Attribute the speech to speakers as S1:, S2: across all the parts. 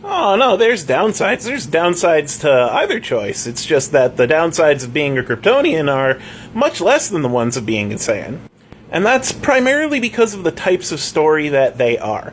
S1: Oh, no, there's downsides. There's downsides to either choice. It's just that the downsides of being a Kryptonian are much less than the ones of being insane. And that's primarily because of the types of story that they are.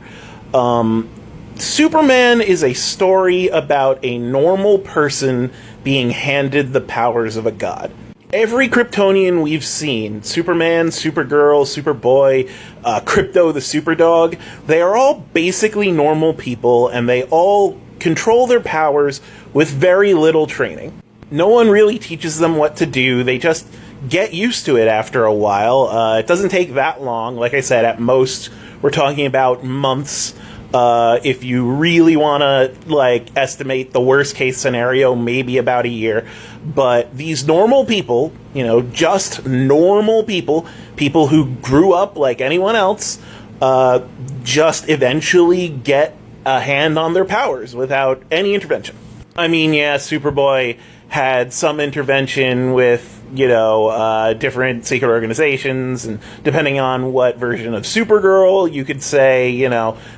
S1: Superman is a story about a normal person being handed the powers of a god. Every Kryptonian we've seen, Superman, Supergirl, Superboy, Krypto the Superdog, they are all basically normal people, and they all control their powers with very little training. No one really teaches them what to do, they just get used to it after a while. It doesn't take that long. Like I said, at most, we're talking about months. If you really want to, estimate the worst case scenario, maybe about a year. But these normal people, just normal people who grew up like anyone else, just eventually get a hand on their powers without any intervention. I mean, yeah, Superboy had some intervention with, different secret organizations, and depending on what version of Supergirl, you could say,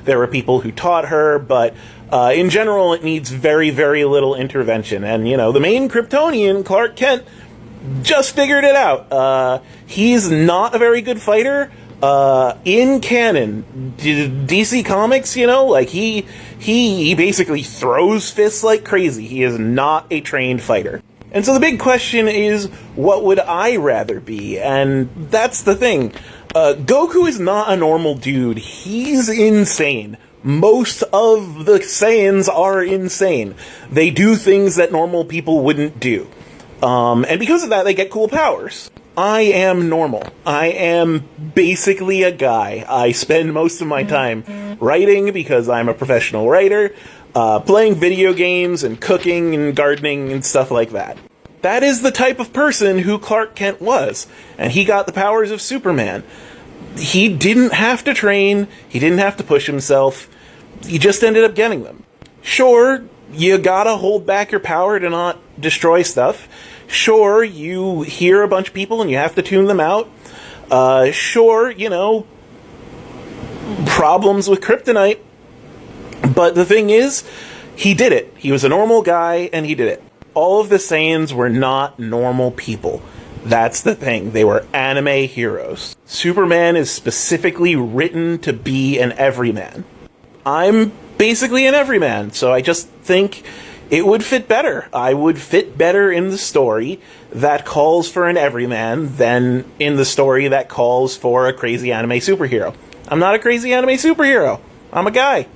S1: there were people who taught her, but in general, it needs very, very little intervention. And, the main Kryptonian, Clark Kent, just figured it out. He's not a very good fighter. In canon, DC Comics, he basically throws fists like crazy. He is not a trained fighter. And so the big question is, what would I rather be? And that's the thing. Goku is not a normal dude. He's insane. Most of the Saiyans are insane. They do things that normal people wouldn't do. And because of that, they get cool powers. I am normal. I am basically a guy. I spend most of my time writing because I'm a professional writer, playing video games and cooking and gardening and stuff like that. That is the type of person who Clark Kent was, and he got the powers of Superman. He didn't have to train, he didn't have to push himself, he just ended up getting them. Sure, you gotta hold back your power to not destroy stuff. Sure, you hear a bunch of people and you have to tune them out. Sure, problems with kryptonite. But the thing is, he did it. He was a normal guy, and he did it. All of the Saiyans were not normal people. That's the thing. They were anime heroes. Superman is specifically written to be an everyman. I'm basically an everyman, so I just think it would fit better. I would fit better in the story that calls for an everyman than in the story that calls for a crazy anime superhero. I'm not a crazy anime superhero. I'm a guy.